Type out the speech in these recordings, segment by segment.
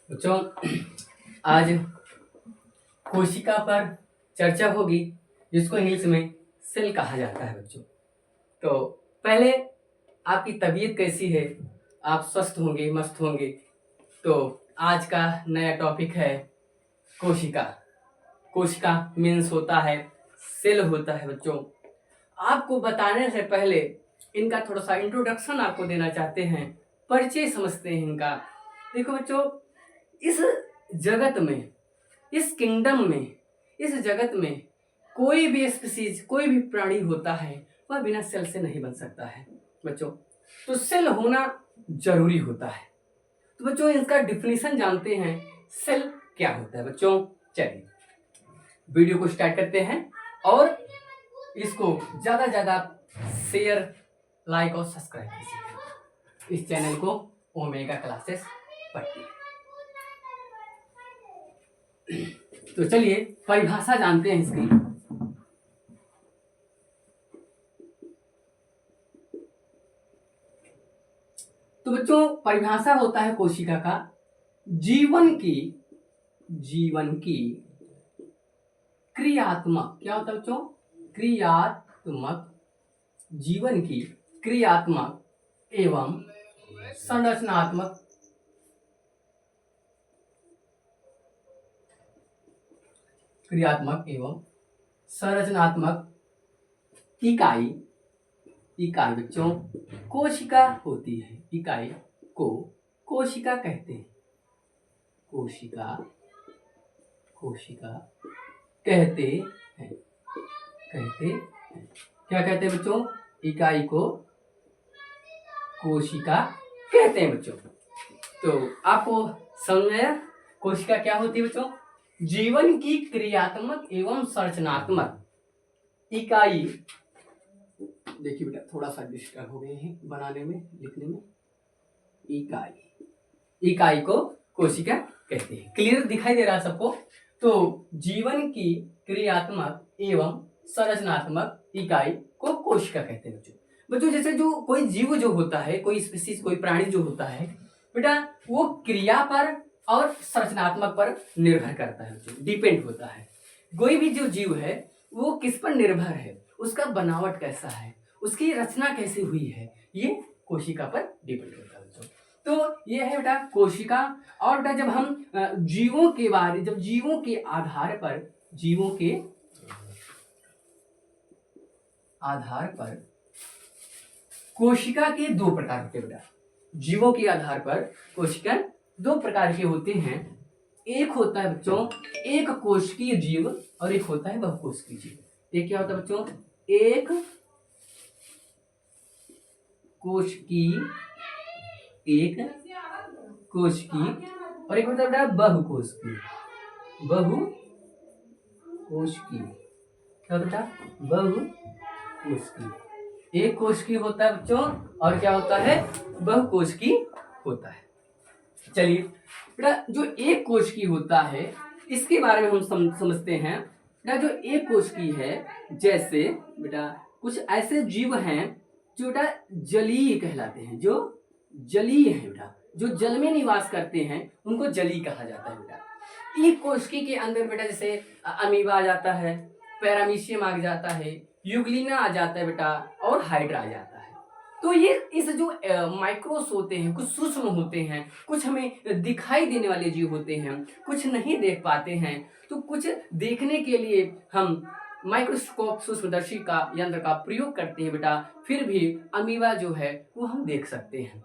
बच्चों, आज कोशिका पर चर्चा होगी जिसको इंग्लिश में सेल कहा जाता है। बच्चों, तो पहले आपकी तबीयत कैसी है? आप स्वस्थ होंगे, मस्त होंगे। तो आज का नया टॉपिक है कोशिका। कोशिका मीन्स होता है सेल होता है। बच्चों, आपको बताने से पहले इनका थोड़ा सा इंट्रोडक्शन आपको देना चाहते हैं, परिचय समझते हैं इनका। देखो बच्चों, इस जगत में, इस किंगडम में, इस जगत में कोई भी स्पीसीज, कोई भी प्राणी होता है वह बिना सेल से नहीं बन सकता है। बच्चों, तो सेल होना जरूरी होता है। तो बच्चों, इसका डिफिनीशन जानते हैं, सेल क्या होता है। बच्चों, चलिए वीडियो को स्टार्ट करते हैं और इसको ज्यादा ज्यादा शेयर, लाइक और सब्सक्राइब कीजिए। इस चैनल को ओमेगा क्लासेस पढ़ती है। तो चलिए परिभाषा जानते हैं इसकी। तो बच्चों, परिभाषा होता है कोशिका का जीवन की क्रियात्मक, क्या होता है बच्चों? क्रियात्मक, जीवन की क्रियात्मक एवं संरचनात्मक इकाई बच्चों कोशिका होती है। इकाई को कोशिका कहते हैं। कोशिका कहते हैं। क्या कहते हैं बच्चों? इकाई को कोशिका कहते हैं। बच्चों, तो आपको समझ में आया कोशिका क्या होती है? बच्चों, जीवन की क्रियात्मक एवं संरचनात्मक इकाई। देखिए बेटा, थोड़ा सा डिस्टर्ब हो गए हैं बनाने में, लिखने में। इकाई को कोशिका कहते हैं। क्लियर दिखाई दे रहा है सबको? तो जीवन की क्रियात्मक एवं संरचनात्मक इकाई को कोशिका कहते हैं। बच्चों, जैसे जो कोई जीव जो होता है, कोई स्पीसीज, कोई प्राणी जो होता है बेटा, वो क्रिया पर और संरचनात्मक पर निर्भर करता है, डिपेंड होता है। कोई भी जो जीव है वो किस पर निर्भर है, उसका बनावट कैसा है, उसकी रचना कैसी हुई है, ये कोशिका पर डिपेंड करता है। तो ये है बेटा कोशिका। और बेटा जब हम जीवों के बारे, जब जीवों के आधार पर कोशिका के दो प्रकार होते हैं। बेटा, जीवों के आधार पर कोशिका दो प्रकार के होते हैं। एक होता है बच्चों एक कोशिकीय जीव और एक होता है बहुकोशिकीय जीव। एक क्या होता है बच्चों? एक कोशिकीय और एक होता है बेटा बहुकोशिकीय। क्या होता है? बहुकोशिकीय। एक कोशिकीय होता है बच्चों और क्या होता है? बहुकोशिकीय होता है। चलिए बेटा, जो एक कोशिकीय होता है इसके बारे में हम समझते हैं। बेटा, जो एक कोशिकीय है, जैसे बेटा कुछ ऐसे जीव हैं जो बेटा जलीय कहलाते हैं, जो जलीय है बेटा, जो जल में निवास करते हैं उनको जलीय कहा जाता है। बेटा, एक कोशिकीय के अंदर बेटा जैसे अमीबा आ जाता है, पैरामीशियम आ जाता है, यूग्लिना आ जाता है बेटा, और हाइड्रा आ जाता है। तो ये इस जो माइक्रोस होते हैं, कुछ सूक्ष्म होते हैं, कुछ हमें दिखाई देने वाले जीव होते हैं, कुछ नहीं देख पाते हैं। तो कुछ देखने के लिए हम माइक्रोस्कोप, सूक्ष्मदर्शी का यंत्र का प्रयोग करते हैं बेटा। फिर भी अमीबा जो है वो हम देख सकते हैं,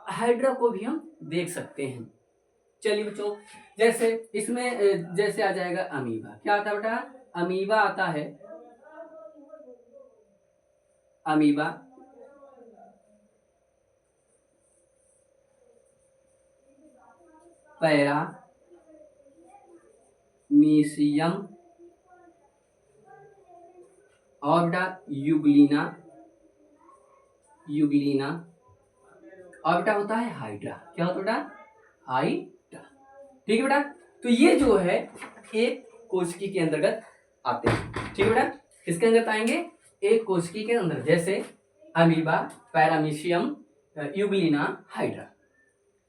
हाइड्रा को भी हम देख सकते हैं। चलिए बच्चों, जैसे इसमें जैसे आ जाएगा अमीबा। क्या आता है बेटा? अमीबा आता है। अमीबा पैरामीशियम और बेटा यूग्लिना और बेटा होता है हाइड्रा। क्या होता है बेटा? हाइड्रा। ठीक है बेटा, तो ये जो है एक कोशिकी के अंतर्गत आते हैं। ठीक है बेटा, किसके अंतर्गत आएंगे? एक कोशिकी के अंदर, जैसे अमीबा, पैरामीशियम, यूग्लिना, हाइड्रा,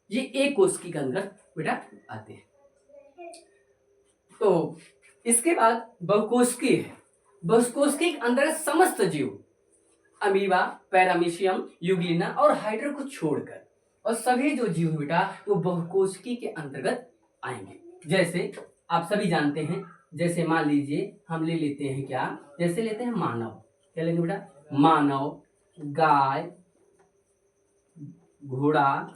ये एक कोशिकी के अंदर बेटा आते हैं। तो इसके बाद बहुकोशिकीय है। बहुकोशिकीय के अंदर समस्त जीव अमीबा, पैरामीशियम, यूग्लिना और हाइड्रा को छोड़कर और सभी जो जीव हैं बेटा वो बहुकोशिकीय के अंतर्गत आएंगे। जैसे आप सभी जानते हैं, जैसे मान लीजिए हम ले लेते हैं क्या, जैसे लेते हैं मानव, क्या लेंगे बेटा, मानव, गाय, घोड़ा,